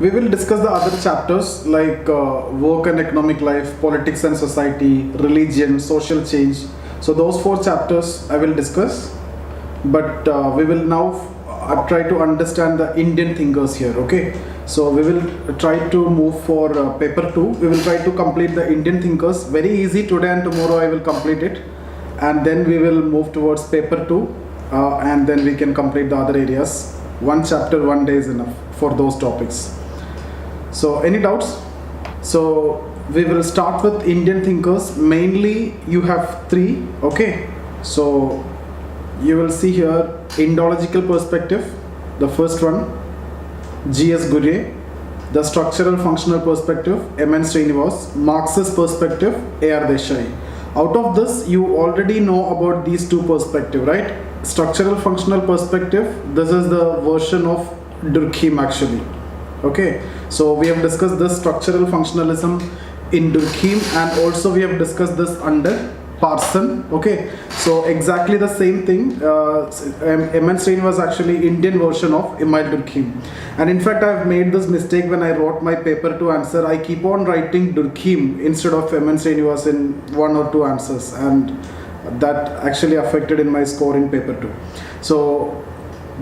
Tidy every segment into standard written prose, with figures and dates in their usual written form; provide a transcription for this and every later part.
We will discuss the other chapters like work and economic life, politics and society, religion, social change. So those 4 chapters I will discuss, but we will now try to understand the Indian thinkers here. Okay, so we will try to move for paper 2. We will try to complete the Indian thinkers. Very easy. Today and tomorrow I will complete it, and then we will move towards paper 2, and then we can complete the other areas. One chapter, one day is enough for those topics. So any doubts? So we will start with Indian thinkers. Mainly you have 3. Okay, so you will see here Indological Perspective, the first one, G.S. Ghurye. The Structural Functional Perspective, M.N. Srinivas. Marxist Perspective, A.R. Desai. Out of this, you already know about these 2 perspectives, right? Structural Functional Perspective, this is the version of Durkheim actually. Okay, so we have discussed this structural functionalism in Durkheim, and also we have discussed this under Parson. Okay, so exactly the same thing. M.N. Srin was actually Indian version of Emile Durkheim, and in fact I have made this mistake when I wrote my paper 2 answer. I keep on writing Durkheim instead of M.N. Srinivas in 1 or 2 answers, and that actually affected in my score in paper 2. So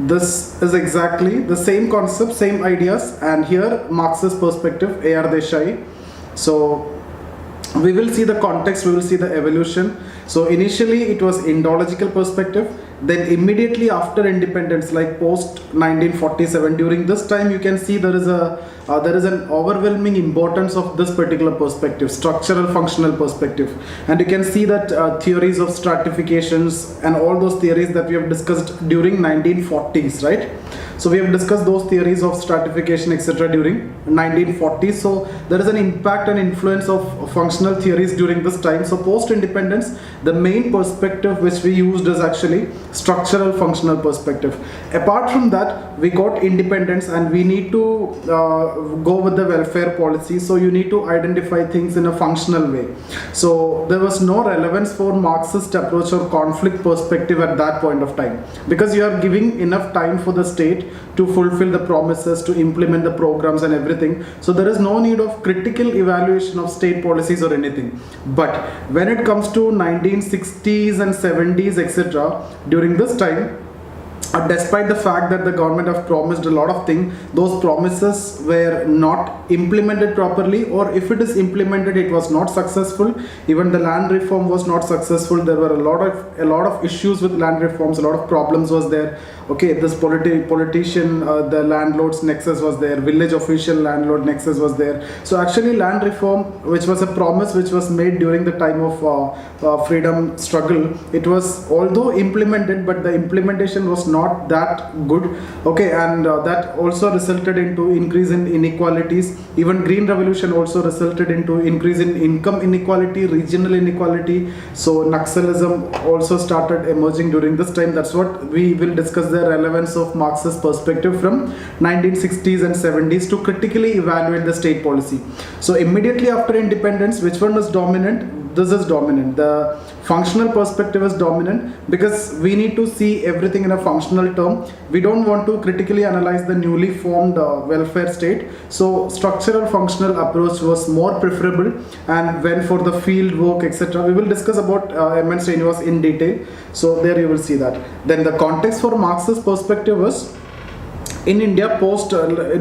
this is exactly the same concept, same ideas, and here Marxist perspective, A.R. Desai. So we will see the context, we will see the evolution. So initially it was Indological perspective, then immediately after independence, like post 1947, during this time you can see there is an overwhelming importance of this particular perspective, structural functional perspective, and you can see that theories of stratifications and all those theories that we have discussed during 1940s, right? So we have discussed those theories of stratification etc. during 1940s. So there is an impact and influence of functional theories during this time. So post independence, the main perspective which we used is actually structural functional perspective. Apart from that, we got independence and we need to go with the welfare policy. So you need to identify things in a functional way. So there was no relevance for Marxist approach or conflict perspective at that point of time, because you are giving enough time for the state to fulfill the promises, to implement the programs and everything. So there is no need of critical evaluation of state policies or anything. But when it comes to 1960s and 70s etc., during this time, despite the fact that the government have promised a lot of things, those promises were not implemented properly, or if it is implemented, it was not successful. Even the land reform was not successful. There were a lot of issues with land reforms. A lot of problems was there. Okay, this politician, the landlord's nexus was there. Village official landlord nexus was there. So actually, land reform, which was a promise which was made during the time of freedom struggle, it was although implemented, but the implementation was not that good. Okay, and that also resulted into increase in inequalities. Even Green Revolution also resulted into increase in income inequality, regional inequality. So Naxalism also started emerging during this time. That's what we will discuss, the relevance of Marxist perspective from 1960s and 70s to critically evaluate the state policy. So immediately after independence, which one is dominant? This is dominant. The functional perspective is dominant because we need to see everything in a functional term. We don't want to critically analyze the newly formed welfare state. So structural functional approach was more preferable, and when for the field work etc. we will discuss about M.N. Srinivas in detail. So there you will see that. Then the context for Marxist perspective was in India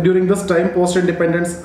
during this time post independence,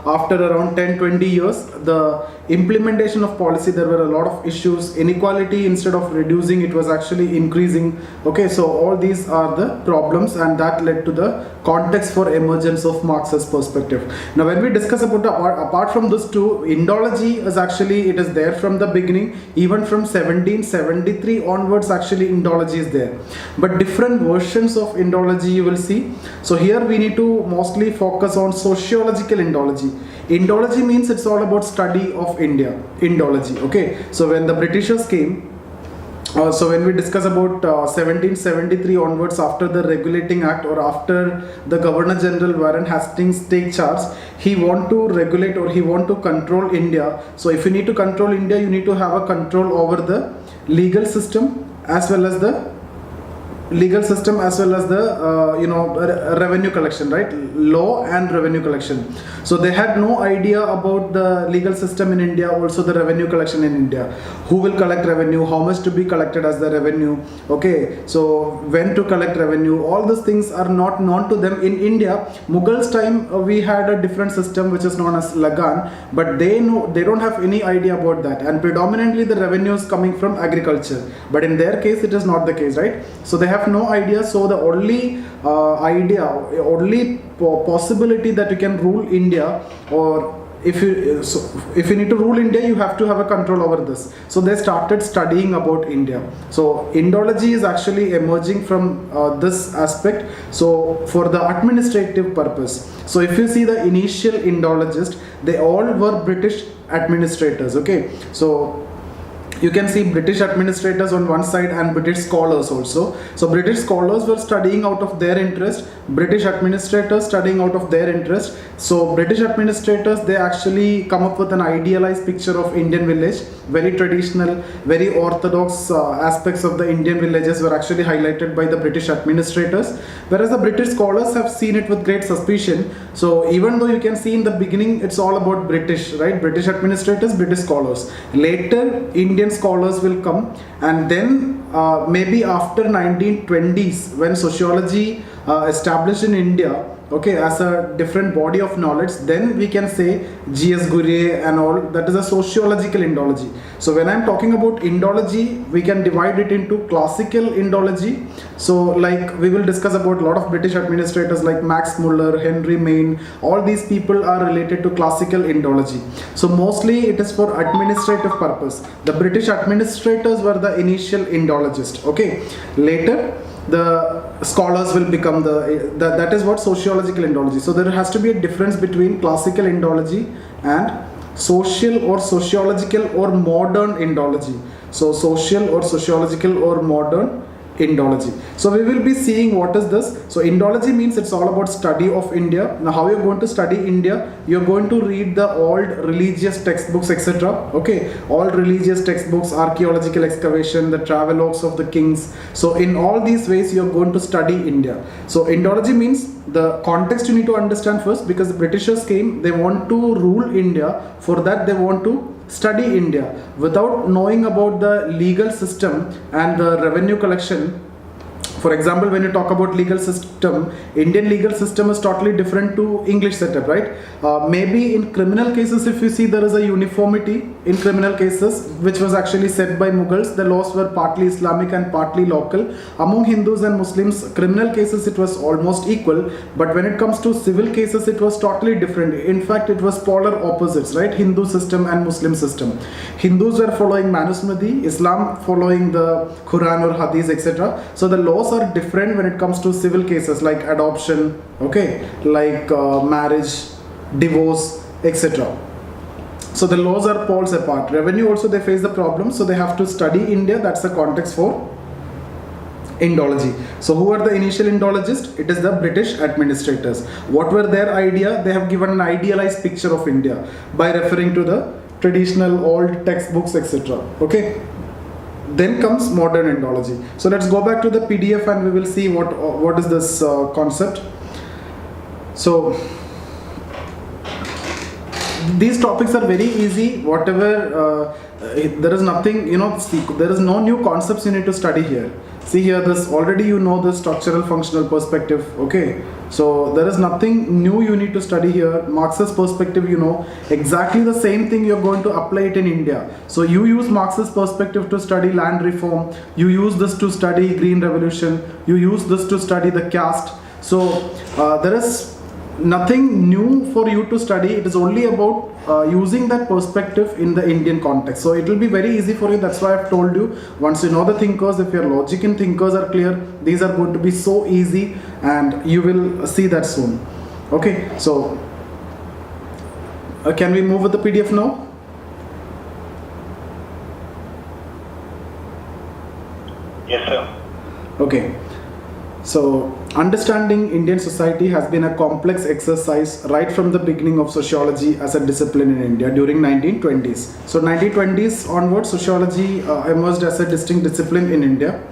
after around 10-20 years, the implementation of policy, there were a lot of issues. Inequality, instead of reducing, it was actually increasing. Okay, so all these are the problems, and that led to the context for emergence of Marxist perspective. Now when we discuss about apart from this too, Indology is actually, it is there from the beginning. Even from 1773 onwards, actually Indology is there, but different versions of Indology you will see. So here we need to mostly focus on sociological Indology. Indology means it's all about study of India. Indology. Okay, so when the Britishers came, so when we discuss about 1773 onwards, after the Regulating Act or after the Governor General Warren Hastings take charge, he want to regulate or he want to control India. So if you need to control India, you need to have a control over the legal system as well as the legal system as well as the revenue collection, right? Law and revenue collection. So they had no idea about the legal system in India, also the revenue collection in India. Who will collect revenue, how much to be collected as the revenue, okay, so when to collect revenue, all these things are not known to them. In India, Mughals time, we had a different system which is known as Lagan, but they don't have any idea about that, and predominantly the revenue is coming from agriculture, but in their case it is not the case, right? So they have no idea. So the only possibility that you can rule India, or if you need to rule India, you have to have a control over this. So they started studying about India. So Indology is actually emerging from this aspect, so for the administrative purpose. So if you see the initial Indologists, they all were British administrators, okay? So you can see British administrators on one side and British scholars also. So British scholars were studying out of their interest, British administrators studying out of their interest. So British administrators, they actually come up with an idealized picture of Indian village, very traditional, very orthodox aspects of the Indian villages were actually highlighted by the British administrators, whereas the British scholars have seen it with great suspicion. So even though you can see in the beginning it's all about British, right? British administrators, British scholars. Later Indian scholars will come, and then maybe after 1920s, when sociology established in India, okay, as a different body of knowledge, then we can say G.S. Ghurye and all, that is a sociological Indology. So when I'm talking about Indology, we can divide it into classical Indology. So like we will discuss about a lot of British administrators like Max Müller, Henry Maine, all these people are related to classical Indology. So mostly it is for administrative purpose. The British administrators were the initial Indologists, okay. Later the scholars will become that is what sociological Indology. So there has to be a difference between classical Indology and social or sociological or modern Indology. So social or sociological or modern Indology. So we will be seeing what is this. So Indology means it's all about study of India. Now how you're going to study India? You're going to read the old religious textbooks, etc. Okay, all religious textbooks, archaeological excavation, the travelogues of the kings. So in all these ways you're going to study India. So Indology means the context you need to understand first, because the Britishers came, they want to rule India. For that they want to study India. Without knowing about the legal system and the revenue collection, for example, when you talk about legal system, Indian legal system is totally different to English setup, right? Maybe in criminal cases, if you see, there is a uniformity in criminal cases, which was actually set by Mughals. The laws were partly Islamic and partly local. Among Hindus and Muslims, criminal cases, it was almost equal. But when it comes to civil cases, it was totally different. In fact, it was polar opposites, right? Hindu system and Muslim system. Hindus were following Manusmriti, Islam following the Quran or Hadith, etc. So the laws are different when it comes to civil cases like adoption, okay, like marriage, divorce, etc. So the laws are poles apart. Revenue also, they face the problem, so they have to study India. That's the context for Indology. So who are the initial Indologists? It is the British administrators. What were their idea? They have given an idealized picture of India by referring to the traditional old textbooks, etc. Okay. Then comes modern Indology. So let's go back to the PDF and we will see what is this concept. So these topics are very easy. Whatever, there is nothing, there is no new concepts you need to study here. See here, this already you know the structural functional perspective, okay. So there is nothing new you need to study here. Marxist perspective, you know exactly the same thing. You're going to apply it in India. So you use Marxist perspective to study land reform. You use this to study Green Revolution. You use this to study the caste. So there is nothing new for you to study. It is only about using that perspective in the Indian context. So it will be very easy for you. That's why I've told you, once you know the thinkers, if your logic and thinkers are clear, these are going to be so easy and you will see that soon. Okay, so can we move with the PDF now? Yes, sir. Okay. So understanding Indian society has been a complex exercise right from the beginning of sociology as a discipline in India during 1920s. So 1920s onwards, sociology emerged as a distinct discipline in India.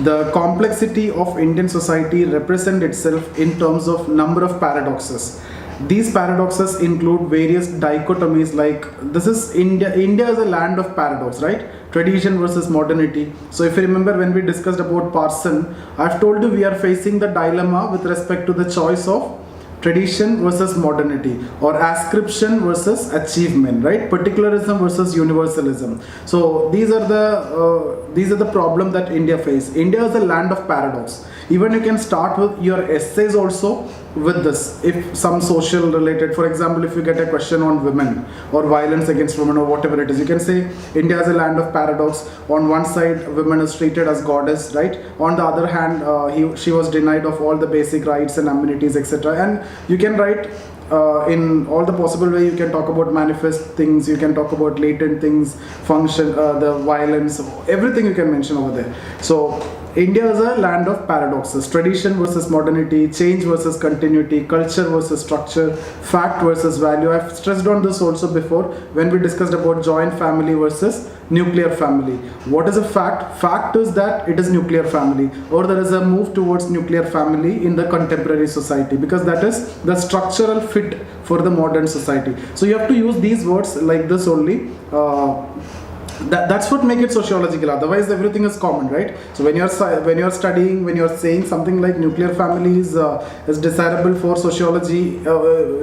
The complexity of Indian society represent itself in terms of number of paradoxes. These paradoxes include various dichotomies like this is India. India is a land of paradox, right? Tradition versus modernity. So if you remember when we discussed about Parson, I've told you we are facing the dilemma with respect to the choice of tradition versus modernity or ascription versus achievement, right? Particularism versus universalism. So these are the problem that India face. India is a land of paradox. Even you can start with your essays also with this. If some social related, for example, if you get a question on women or violence against women or whatever it is, you can say India is a land of paradox. On one side, women is treated as goddess, right? On the other hand, she was denied of all the basic rights and amenities, etc. And you can write in all the possible way. You can talk about manifest things, you can talk about latent things, function, the violence, everything you can mention over there. So India is a land of paradoxes. Tradition versus modernity, change versus continuity, culture versus structure, fact versus value. I've stressed on this also before when we discussed about joint family versus nuclear family. What is a fact? Fact is that it is nuclear family, or there is a move towards nuclear family in the contemporary society, because that is the structural fit for the modern society. So you have to use these words like this only. That's what make it sociological. Otherwise, everything is common, right? So when you're studying, when you're saying something like nuclear family is desirable for sociology,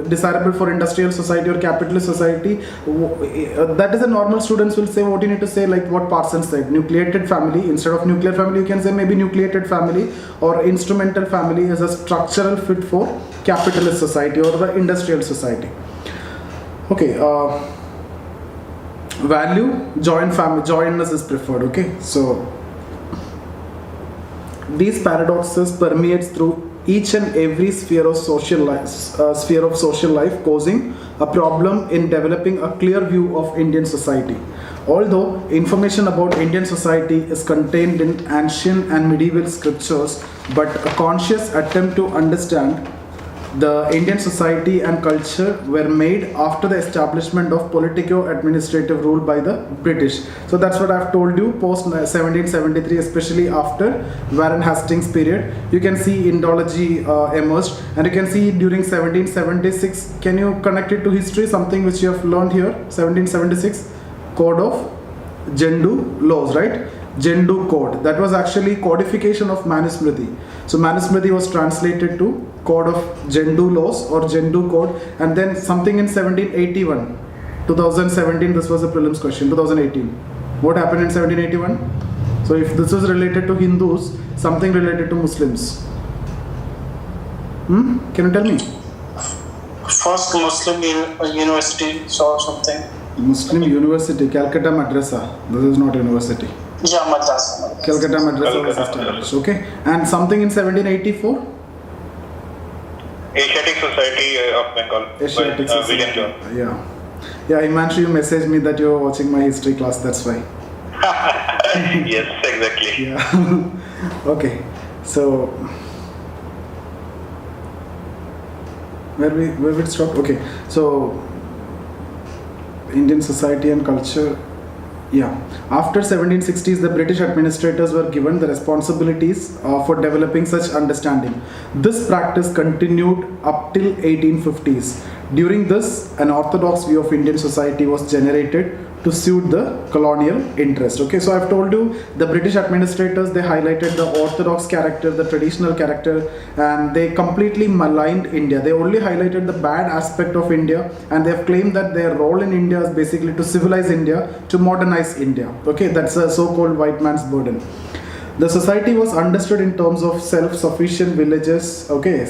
desirable for industrial society or capitalist society, that is a normal students will say what you need to say, like what Parsons said, nucleated family. Instead of nuclear family, you can say maybe nucleated family or instrumental family is a structural fit for capitalist society or the industrial society. Okay. Value, jointness is preferred. Okay, so these paradoxes permeates through each and every sphere of social life, causing a problem in developing a clear view of Indian society. Although information about Indian society is contained in ancient and medieval scriptures, but a conscious attempt to understand the Indian society and culture were made after the establishment of politico-administrative rule by the British. So that's what I've told you, post 1773, especially after Warren Hastings period. You can see Indology emerged, and you can see during 1776, can you connect it to history, something which you have learned here, 1776, Code of Jendu laws, right? Jendu Code. That was actually codification of Manusmriti. So Manusmriti was translated to Code of Jendu laws or Jendu Code, and then something in 1781, 2017, this was a prelims question, 2018. What happened in 1781? So if this was related to Hindus, something related to Muslims. Can you tell me? First Muslim university or something. Muslim University, Calcutta Madrasa. This is not university. Yeah, Madrasa. Calcutta Madrasa was established. Okay. And something in 1784? Asiatic Society of Bengal. Asiatic William Society. John. Yeah. Yeah, Himanshu, you messaged me that you're watching my history class, that's why. Yes, exactly. Yeah. Okay. So where we stop? Okay. So Indian society and culture. Yeah. After 1760s, the British administrators were given the responsibilities for developing such understanding. This practice continued up till 1850s. During this, an orthodox view of Indian society was generated to suit the colonial interest. Okay, so I've told you the British administrators, they highlighted the orthodox character, the traditional character, and they completely maligned India. They only highlighted the bad aspect of India, and they have claimed that their role in India is basically to civilize India, to modernize India. Okay, that's a so-called white man's burden. The society was understood in terms of self-sufficient villages, okay,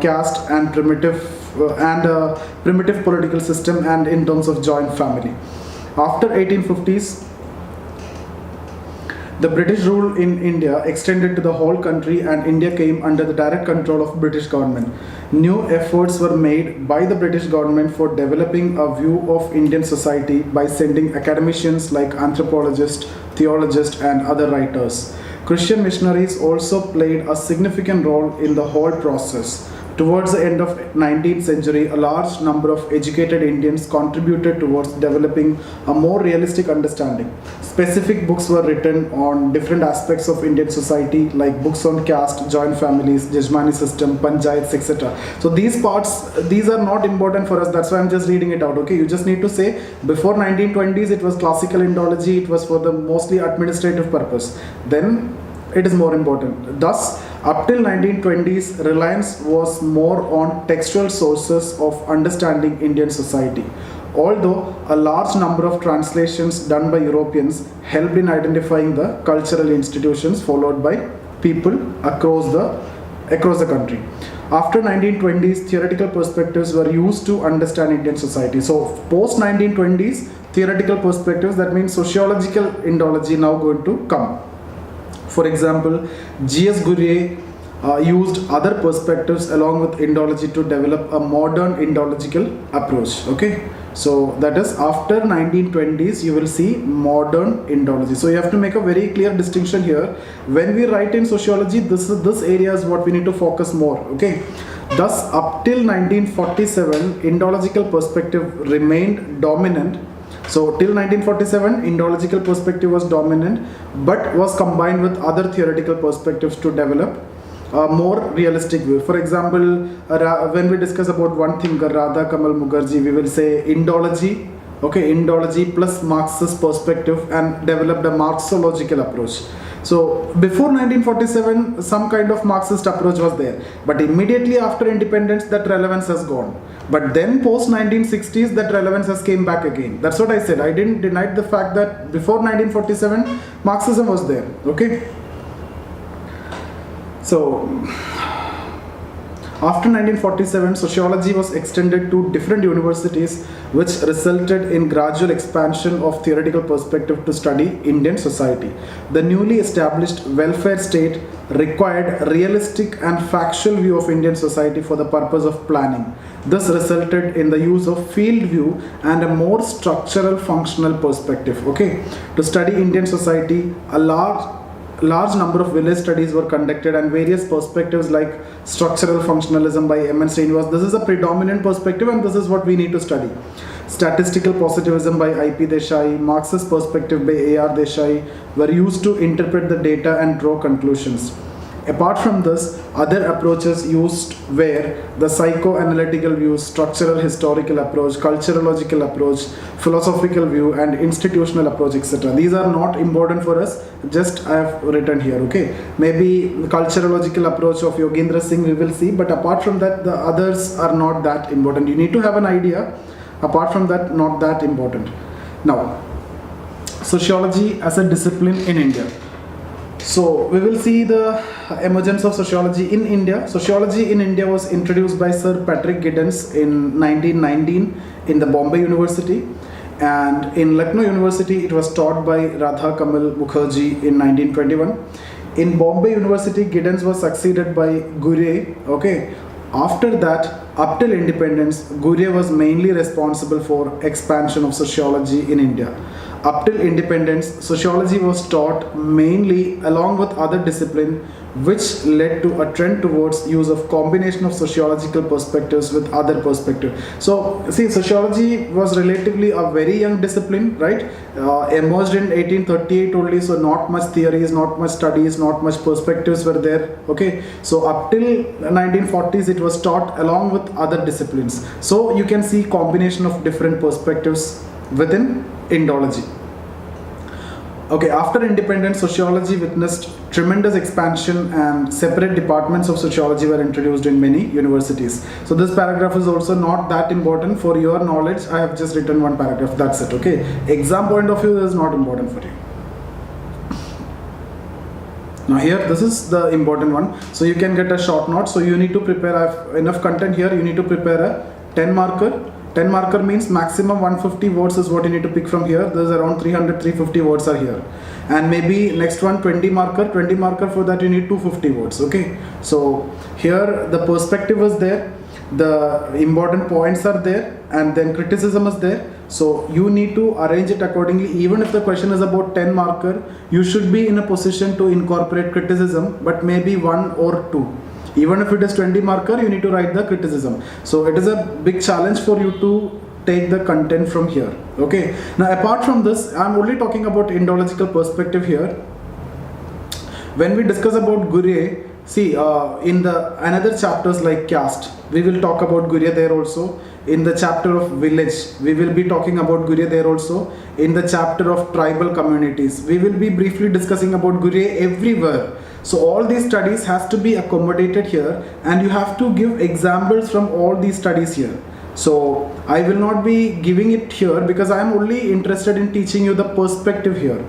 caste and primitive political system, and in terms of joint family. After 1850s, the British rule in India extended to the whole country, and India came under the direct control of British government. New efforts were made by the British government for developing a view of Indian society by sending academicians like anthropologists, theologists, and other writers. Christian missionaries also played a significant role in the whole process. Towards the end of 19th century, a large number of educated Indians contributed towards developing a more realistic understanding. Specific books were written on different aspects of Indian society, like books on caste, joint families, Jajmani system, panchayats, etc. So these parts, these are not important for us. That's why I'm just reading it out. Okay, you just need to say before 1920s it was classical Indology. It was for the mostly administrative purpose. Then it is more important. Thus, up till 1920s, reliance was more on textual sources of understanding Indian society. Although a large number of translations done by Europeans helped in identifying the cultural institutions followed by people across the country. After 1920s, theoretical perspectives were used to understand Indian society. So post 1920s, theoretical perspectives, that means sociological Indology now going to come. For example, G.S. Ghurye used other perspectives along with Indology to develop a modern Indological approach. Okay, so that is after 1920s you will see modern Indology. So you have to make a very clear distinction here. When we write in sociology, this area is what we need to focus more. Okay, thus up till 1947, Indological perspective remained dominant. So till 1947, Indological perspective was dominant, but was combined with other theoretical perspectives to develop a more realistic view. For example, when we discuss about one thinker, Radha Kamal Mukherjee, we will say Indology, okay, Indology plus Marxist perspective, and developed a Marxological approach. So before 1947, some kind of Marxist approach was there, but immediately after independence, that relevance has gone. But then post 1960s, that relevance has came back again. That's what I said. I didn't deny the fact that before 1947, Marxism was there. Okay. So after 1947, sociology was extended to different universities, which resulted in gradual expansion of theoretical perspective to study Indian society. The newly established welfare state required realistic and factual view of Indian society for the purpose of planning. This resulted in the use of field view and a more structural functional perspective. Okay, to study Indian society, a large number of village studies were conducted, and various perspectives like structural functionalism by M.N. Srinivas. This is a predominant perspective, and this is what we need to study. Statistical positivism by I.P. Desai, Marxist perspective by A.R. Desai were used to interpret the data and draw conclusions. Apart from this, other approaches used were the psychoanalytical view, structural historical approach, culturological approach, philosophical view, and institutional approach, etc. These are not important for us, just I have written here. Okay, maybe culturological approach of Yogendra Singh we will see, but apart from that, the others are not that important. You need to have an idea. Apart from that, not that important. Now, sociology as a discipline in India. So we will see the emergence of sociology in India. Sociology in India was introduced by Sir Patrick Giddens in 1919 in the Bombay University, and in Lucknow University it was taught by Radha Kamal Mukherjee in 1921. In Bombay University, Giddens was succeeded by Ghurye. Okay, after that, up till independence, Ghurye was mainly responsible for expansion of sociology in India. Up till independence, sociology was taught mainly along with other disciplines, which led to a trend towards use of combination of sociological perspectives with other perspectives. So, see, sociology was relatively a very young discipline, right? Emerged in 1838 only, so not much theories, not much studies, not much perspectives were there. Okay, so up till 1940s, it was taught along with other disciplines. So you can see combination of different perspectives within Indology. Okay, after independence, sociology witnessed tremendous expansion, and separate departments of sociology were introduced in many universities. So this paragraph is also not that important for your knowledge. I have just written one paragraph, that's it. Okay, exam point of view, this is not important for you. Now here, this is the important one. So you can get a short note. So you need to prepare, I have enough content here, you need to prepare a 10 marker. 10 marker means maximum 150 words is what you need to pick from here. There's around 300-350 words are here. And maybe next one 20 marker. 20 marker, for that you need 250 words. Okay. So here the perspective is there, the important points are there, and then criticism is there. So you need to arrange it accordingly. Even if the question is about 10 marker, you should be in a position to incorporate criticism, but maybe 1 or 2. Even if it is 20 marker, you need to write the criticism. So it is a big challenge for you to take the content from here. Okay. Now apart from this, I'm only talking about Indological perspective here. When we discuss about Ghurye, see in the another chapters like caste, we will talk about Ghurye there also. In the chapter of village, we will be talking about Ghurye there also. In the chapter of tribal communities, we will be briefly discussing about Ghurye everywhere. So all these studies has to be accommodated here, and you have to give examples from all these studies here. So I will not be giving it here because I am only interested in teaching you the perspective here.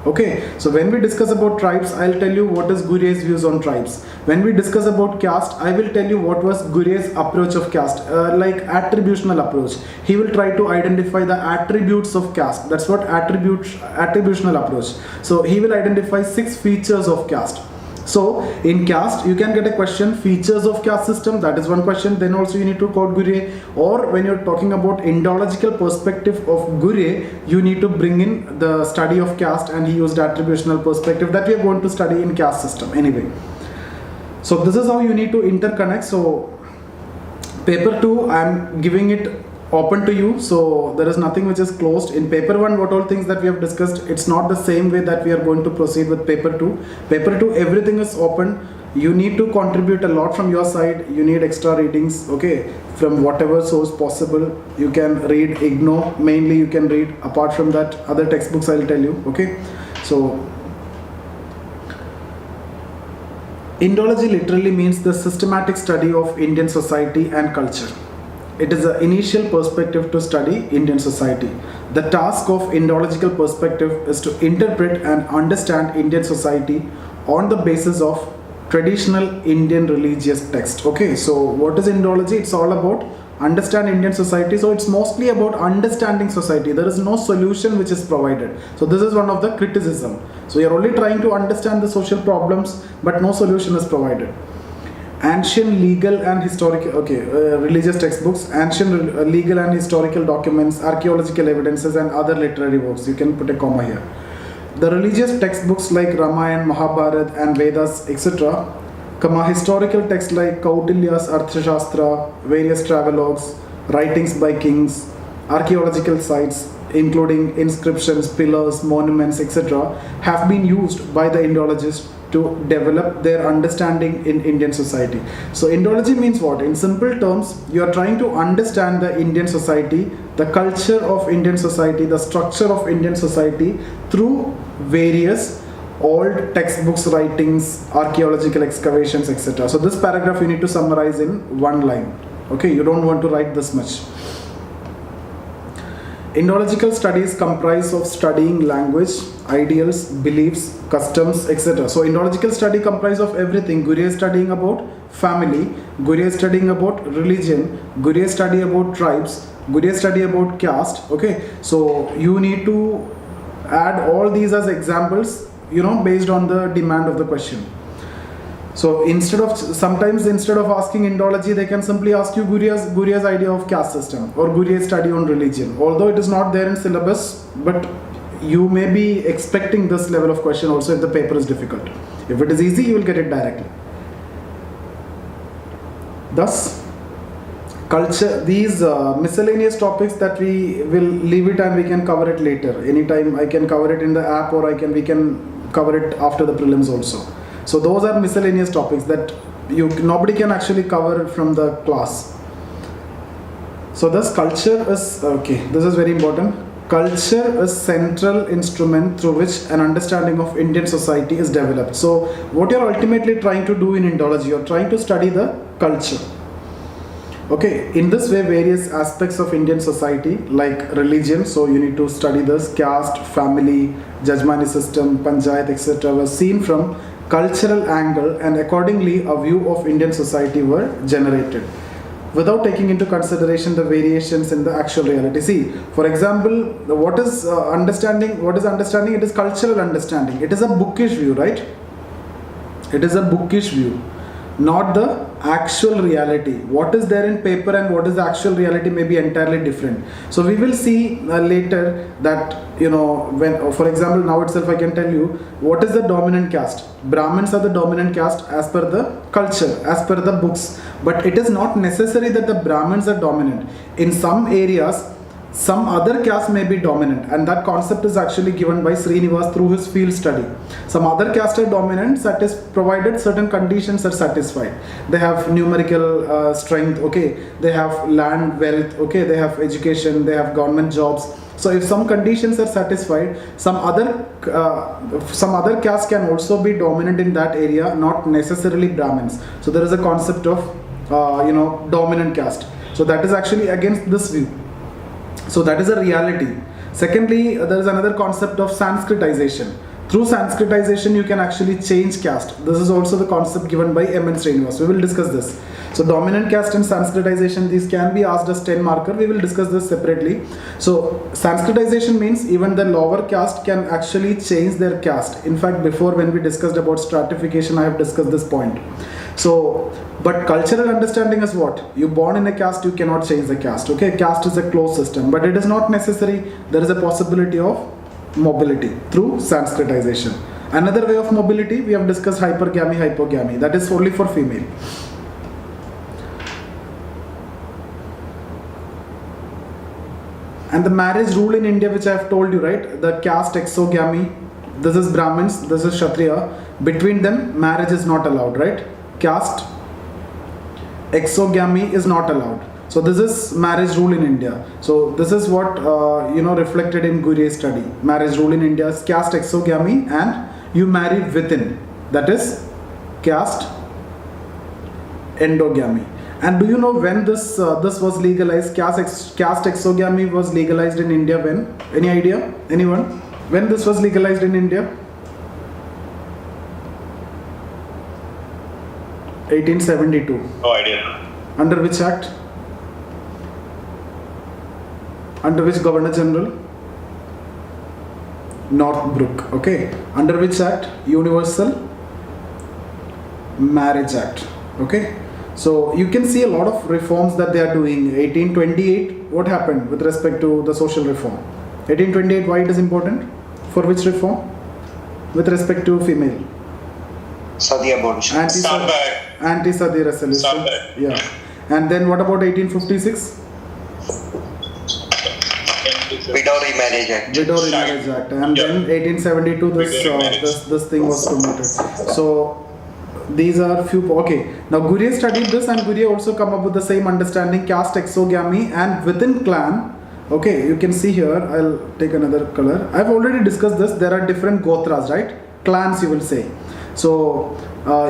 Okay, so when we discuss about tribes, I'll tell you what is Ghurye's views on tribes. When we discuss about caste, I will tell you what was Ghurye's approach of caste, like attributional approach. He will try to identify the attributes of caste. That's what attributional approach. So he will identify 6 features of caste. So in caste, you can get a question, features of caste system, that is one question. Then also you need to quote Ghurye. Or when you're talking about Indological perspective of Ghurye, you need to bring in the study of caste, and he used attributional perspective that we are going to study in caste system anyway. So this is how you need to interconnect. So paper 2, I'm giving it open to you, so there is nothing which is closed. In paper 1, what all things that we have discussed, it's not the same way that we are going to proceed with paper 2. Paper 2, everything is open. You need to contribute a lot from your side. You need extra readings, okay, from whatever source possible. You can read IGNO, mainly you can read. Apart from that, other textbooks I'll tell you, okay. So Indology literally means the systematic study of Indian society and culture. It is an initial perspective to study Indian society. The task of Indological perspective is to interpret and understand Indian society on the basis of traditional Indian religious text. Okay, so what is Indology? It's all about understand Indian society. So it's mostly about understanding society. There is no solution which is provided. So this is one of the criticism. So you're only trying to understand the social problems, but no solution is provided. Ancient legal and historical, religious textbooks, ancient legal and historical documents, archaeological evidences, and other literary works. You can put a comma here. The religious textbooks like Ramayana, Mahabharata, and Vedas, etc. Historical texts like Kautilya's Arthashastra, various travelogues, writings by kings, archaeological sites, including inscriptions, pillars, monuments, etc., have been used by the Indologists to develop their understanding in Indian society. So Indology means what? In simple terms, you are trying to understand the Indian society, the culture of Indian society, the structure of Indian society through various old textbooks, writings, archaeological excavations, etc. So this paragraph you need to summarize in one line. Okay, you don't want to write this much. Indological studies comprise of studying language, ideals, beliefs, customs, etc. So Indological study comprise of everything. Ghurye is studying about family, Ghurye is studying about religion, Ghurye is study about tribes, Ghurye is study about caste. Okay, so you need to add all these as examples, based on the demand of the question. So sometimes instead of asking Indology, they can simply ask you Ghurye's idea of caste system or Ghurye's study on religion. Although it is not there in syllabus, but you may be expecting this level of question also if the paper is difficult. If it is easy, you will get it directly. Thus, culture, these miscellaneous topics that we will leave it and we can cover it later. Anytime I can cover it in the app, or we can cover it after the prelims also. So those are miscellaneous topics that nobody can actually cover from the class. So thus culture is, this is very important. Culture is central instrument through which an understanding of Indian society is developed. So what you're ultimately trying to do in Indology, you're trying to study the culture. Okay, in this way various aspects of Indian society like religion, so you need to study this, caste, family, jajmani system, panchayat, etc. were seen from cultural angle, and accordingly a view of Indian society were generated without taking into consideration the variations in the actual reality. See, for example, what is understanding? What is understanding? It is cultural understanding. It is a bookish view, right? It is a bookish view. not the actual reality. What is there in paper and what is the actual reality may be entirely different. So we will see later that, when, for example, now itself I can tell you what is the dominant caste. Brahmins are the dominant caste as per the culture, as per the books. But it is not necessary that the Brahmins are dominant. In some areas, some other caste may be dominant, and that concept is actually given by Srinivas through his field study. Some other caste are dominant, that is provided certain conditions are satisfied. They have numerical strength, okay, they have land wealth, okay, they have education, they have government jobs. So if some conditions are satisfied, some other caste can also be dominant in that area, not necessarily Brahmins. So there is a concept of dominant caste. So that is actually against this view. So that is a reality. Secondly, there is another concept of Sanskritization. Through Sanskritization, you can actually change caste. This is also the concept given by M. N. Srinivas. We will discuss this. So dominant caste and Sanskritization, these can be asked as 10 marker. We will discuss this separately. So Sanskritization means even the lower caste can actually change their caste. In fact, before when we discussed about stratification, I have discussed this point. So, but cultural understanding is what? You born in a caste, you cannot change the caste. Okay, caste is a closed system, but it is not necessary. There is a possibility of mobility through Sanskritization. Another way of mobility, we have discussed hypergamy, hypogamy. That is only for female. And the marriage rule in India, which I have told you, right? The caste exogamy. This is Brahmins, this is Kshatriya. Between them, marriage is not allowed, right? Caste exogamy is not allowed. So this is marriage rule in India. So this is what reflected in Ghurye study. Marriage rule in India is caste exogamy, and you marry within. That is caste endogamy. And do you know when this was legalized? Caste exogamy was legalized in India when? Any idea? Anyone? When this was legalized in India? 1872. No idea. Under which act? Under which Governor General? Northbrook. Okay. Under which act? Universal Marriage Act. Okay. So you can see a lot of reforms that they are doing. 1828, what happened with respect to the social reform? 1828, why it is important? For which reform? With respect to female? Sati abolition. Anti-Sati resolution. Yeah. And then what about 1856? Widow Remarriage Act. Widow Remarriage Act. And then 1872, this thing was promoted. So these are few. Okay. Now Ghurye studied this, and Ghurye also come up with the same understanding: caste exogamy, and within clan. Okay, you can see here. I'll take another color. I've already discussed this. There are different gotras, right? Clans, you will say. So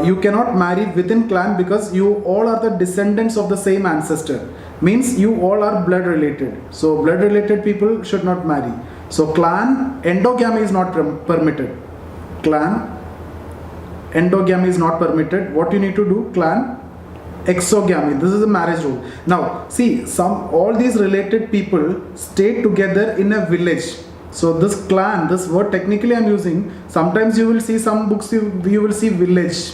you cannot marry within clan because you all are the descendants of the same ancestor. Means you all are blood related. So blood related people should not marry. So clan endogamy is not permitted. Clan endogamy is not permitted. What you need to do? Clan exogamy. This is a marriage rule. Now see, all these related people stay together in a village. So this clan, this word technically I am using. Sometimes you will see some books, you will see village.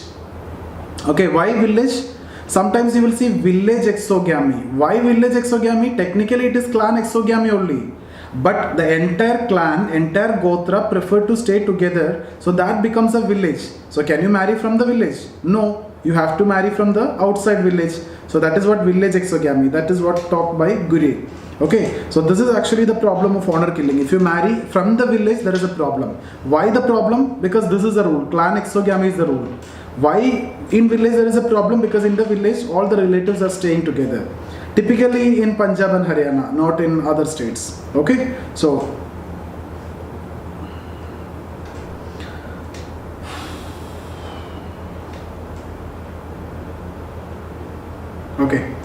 Okay, why village? Sometimes you will see village exogamy. Why village exogamy? Technically it is clan exogamy only. But the entire clan, entire gotra prefer to stay together. So that becomes a village. So can you marry from the village? No, you have to marry from the outside village. So that is what village exogamy. That is what taught by Ghurye. Okay, so this is actually the problem of honor killing. If you marry from the village, there is a problem. Why the problem? Because this is the rule. Clan exogamy is the rule. Why in village there is a problem? Because in the village all the relatives are staying together. Typically in Punjab and Haryana, not in other states. Okay, so okay,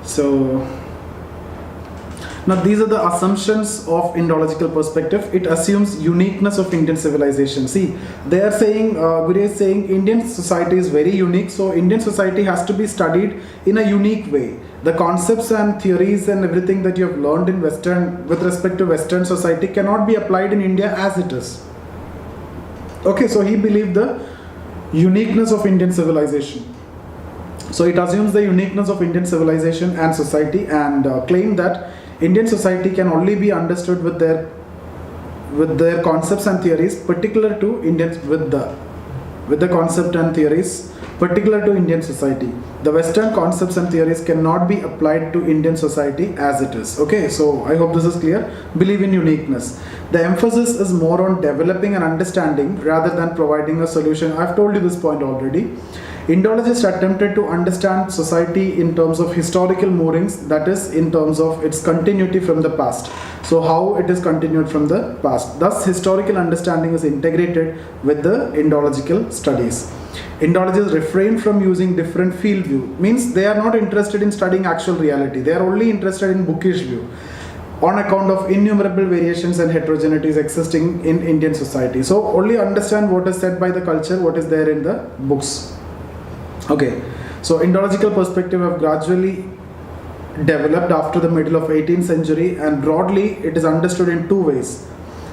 so now these are the assumptions of Indological perspective. It assumes uniqueness of Indian civilization. See, they are saying, Ghurye is saying Indian society is very unique, so Indian society has to be studied in a unique way. The concepts and theories and everything that you have learned in Western, with respect to Western society, cannot be applied in India as it is. Okay, so he believed the uniqueness of Indian civilization. So it assumes the uniqueness of Indian civilization and society, and claim that Indian society can only be understood with their concepts and theories particular to Indians, with the concept and theories particular to Indian society. The Western concepts and theories cannot be applied to Indian society as it is. Okay, so I hope this is clear. Believe in uniqueness. The emphasis is more on developing an understanding rather than providing a solution. I've told you this point already. Indologists attempted to understand society in terms of historical moorings, that is, in terms of its continuity from the past. So, how it is continued from the past. Thus, historical understanding is integrated with the Indological studies. Indologists refrain from using different field view, means they are not interested in studying actual reality, they are only interested in bookish view on account of innumerable variations and heterogeneities existing in Indian society. So, only understand what is said by the culture, what is there in the books. Okay, so Indological perspective have gradually developed after the middle of 18th century, and broadly it is understood in two ways.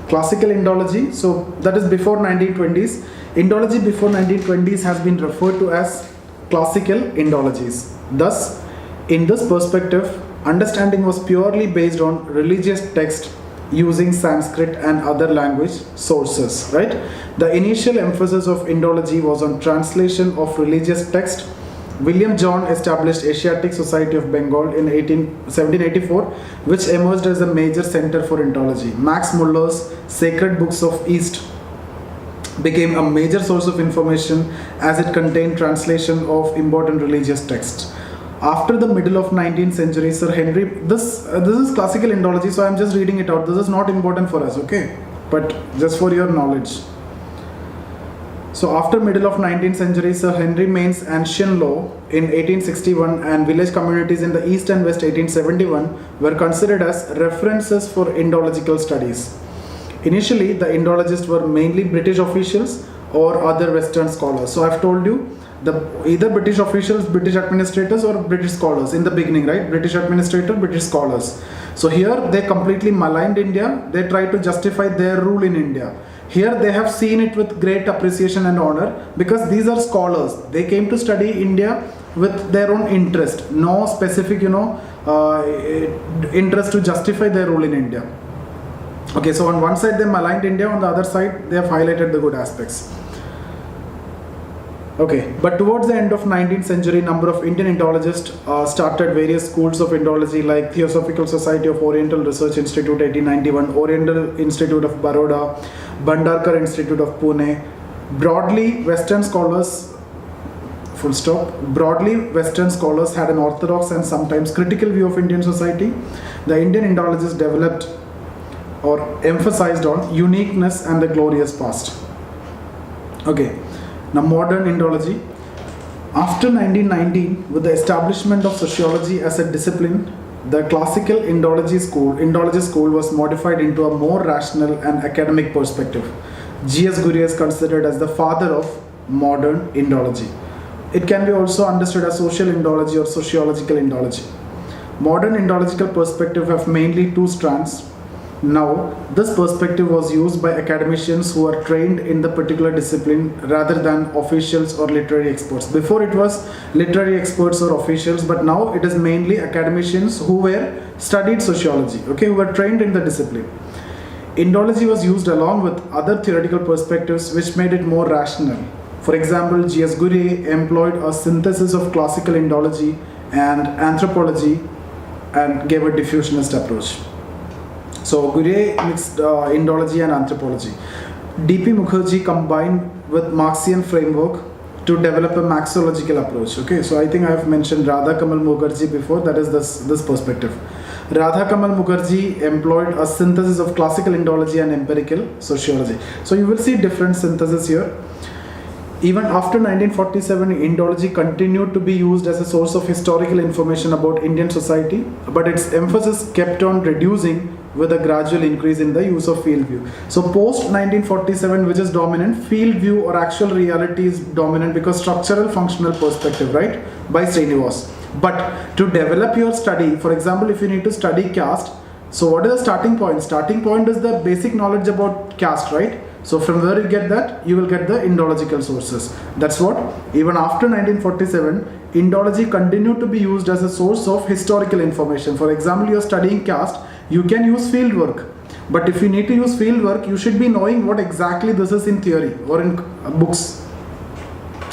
Classical Indology, so that is before 1920s. Indology before 1920s has been referred to as classical Indologies. Thus, in this perspective, understanding was purely based on religious text using Sanskrit and other language sources, right? The initial emphasis of Indology was on translation of religious text. William John established Asiatic Society of Bengal in 1784, which emerged as a major center for Indology. Max Müller's Sacred Books of East became a major source of information as it contained translation of important religious texts. After the middle of 19th century, Sir Henry, this is classical Indology, so I am just reading it out. This is not important for us, okay? But just for your knowledge. So after middle of 19th century, Sir Henry Maine's Ancient Law in 1861 and village communities in the East and West 1871 were considered as references for Indological studies. Initially, the Indologists were mainly British officials or other Western scholars. So I've told you, either British officials, British administrators, or British scholars in the beginning, right? British administrator, British scholars. So here they completely maligned India. They tried to justify their rule in India. Here they have seen it with great appreciation and honor because these are scholars. They came to study India with their own interest, no specific, interest to justify their rule in India. Okay, so on one side they maligned India, on the other side they have highlighted the good aspects. Okay, but towards the end of 19th century, number of Indian Indologists started various schools of Indology like Theosophical Society of Oriental Research Institute 1891, Oriental Institute of Baroda, Bhandarkar Institute of Pune. Broadly, Western scholars had an orthodox and sometimes critical view of Indian society. The Indian Indologists developed or emphasized on uniqueness and the glorious past. Okay. Now, modern Indology. After 1919, with the establishment of sociology as a discipline, the classical Indology school was modified into a more rational and academic perspective. G.S. Ghurye is considered as the father of modern Indology. It can be also understood as social Indology or sociological Indology. Modern Indological perspective have mainly two strands. Now, this perspective was used by academicians who are trained in the particular discipline rather than officials or literary experts. Before it was literary experts or officials, but now it is mainly academicians who were studied sociology, okay, who were trained in the discipline. Indology was used along with other theoretical perspectives which made it more rational. For example, G.S. Ghurye employed a synthesis of classical Indology and anthropology and gave a diffusionist approach. So Ghurye mixed Indology and anthropology. D.P. Mukherjee combined with Marxian framework to develop a Marxological approach. Okay, so I think I have mentioned Radha Kamal Mukherjee before. That is this perspective. Radha Kamal Mukherjee employed a synthesis of classical Indology and empirical sociology. So you will see different synthesis here. Even after 1947, Indology continued to be used as a source of historical information about Indian society, but its emphasis kept on reducing with a gradual increase in the use of field view. So post 1947, which is dominant, field view or actual reality is dominant because structural functional perspective, right, by Srinivas. But to develop your study, for example, if you need to study caste, so what is the starting point? Starting point is the basic knowledge about caste, right? So from where you get that, you will get the Indological sources. That's what, even after 1947, Indology continued to be used as a source of historical information. For example, you are studying caste, you can use field work. But if you need to use field work, you should be knowing what exactly this is in theory or in books.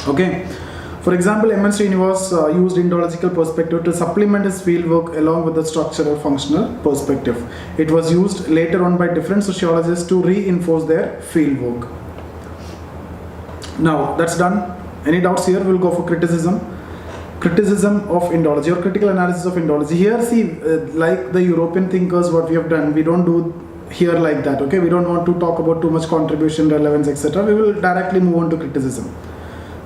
Okay. For example, M.N. Srinivas used Indological perspective to supplement his fieldwork along with the structural functional perspective. It was used later on by different sociologists to reinforce their fieldwork. Now that's done. Any doubts here? We'll go for criticism. Criticism of Indology or critical analysis of Indology. Here, see, like the European thinkers, what we have done, we don't do here like that. Okay, we don't want to talk about too much contribution, relevance, etc. We will directly move on to criticism.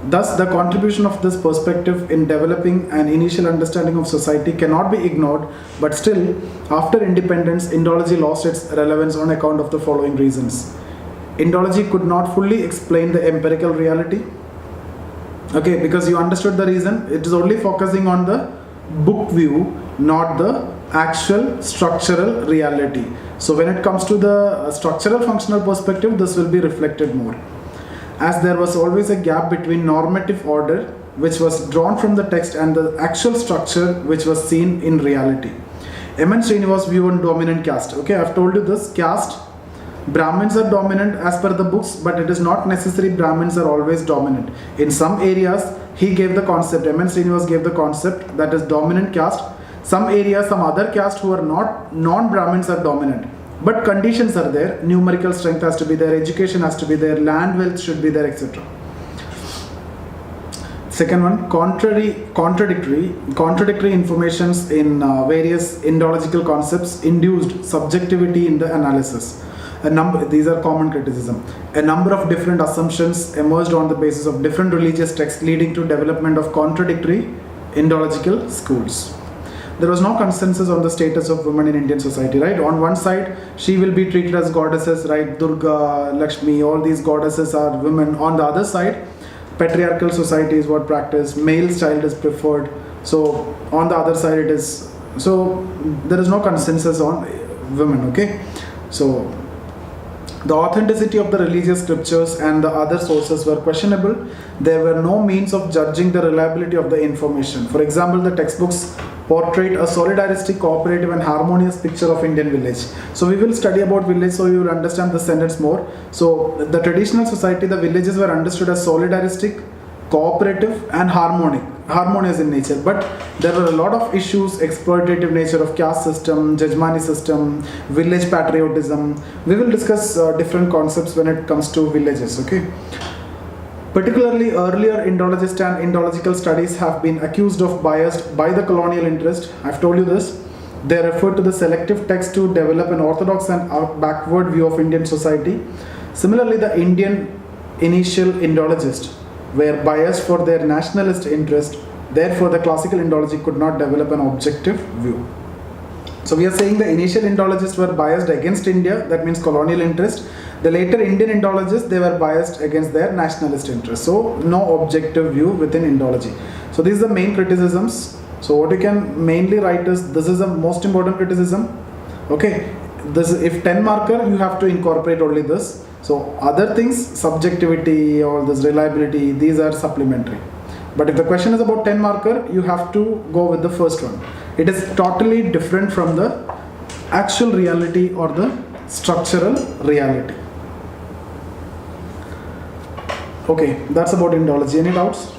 Thus, the contribution of this perspective in developing an initial understanding of society cannot be ignored, but still, after independence, Indology lost its relevance on account of the following reasons. Indology could not fully explain the empirical reality. Okay, because you understood the reason, it is only focusing on the book view, not the actual structural reality. So when it comes to the structural functional perspective, this will be reflected more, as there was always a gap between normative order which was drawn from the text and the actual structure which was seen in reality. M.N. Srinivas' view on dominant caste. Okay, I've told you this, caste, Brahmins are dominant as per the books, but it is not necessary Brahmins are always dominant. In some areas, he gave the concept, M.N. Srinivas gave the concept that is dominant caste. Some areas, some other caste who are not non-Brahmins are dominant. But conditions are there, numerical strength has to be there, education has to be there, land wealth should be there, etc. Second one, contradictory informations in various Indological concepts induced subjectivity in the analysis. These are common criticism. A number of different assumptions emerged on the basis of different religious texts, leading to development of contradictory Indological schools. There was no consensus on the status of women in Indian society, right? On one side, she will be treated as goddesses, right? Durga, Lakshmi, all these goddesses are women. On the other side, patriarchal society is what practice, male child is preferred. So on the other side it is, so there is no consensus on women, okay? So the authenticity of the religious scriptures and the other sources were questionable. There were no means of judging the reliability of the information. For example, the textbooks portrayed a solidaristic, cooperative and harmonious picture of Indian village. So we will study about village, so you will understand the sentence more. So the traditional society, the villages were understood as solidaristic, cooperative and harmonious in nature. But there were a lot of issues, exploitative nature of caste system, Jajmani system, village patriotism. We will discuss different concepts when it comes to villages, okay? Particularly earlier Indologists and Indological studies have been accused of biased by the colonial interest. I've told you this. They refer to the selective text to develop an orthodox and backward view of Indian society. Similarly, the Indian initial Indologists were biased for their nationalist interest. Therefore, the classical Indology could not develop an objective view. So we are saying the initial Indologists were biased against India, that means colonial interest. The later Indian Indologists, they were biased against their nationalist interest. So no objective view within Indology. So these are the main criticisms. So what you can mainly write is, this is the most important criticism. Okay, this if 10 marker, you have to incorporate only this. So other things, subjectivity, all this reliability, these are supplementary. But if the question is about 10 marker, you have to go with the first one. It is totally different from the actual reality or the structural reality. Okay, that's about Indology. Any doubts?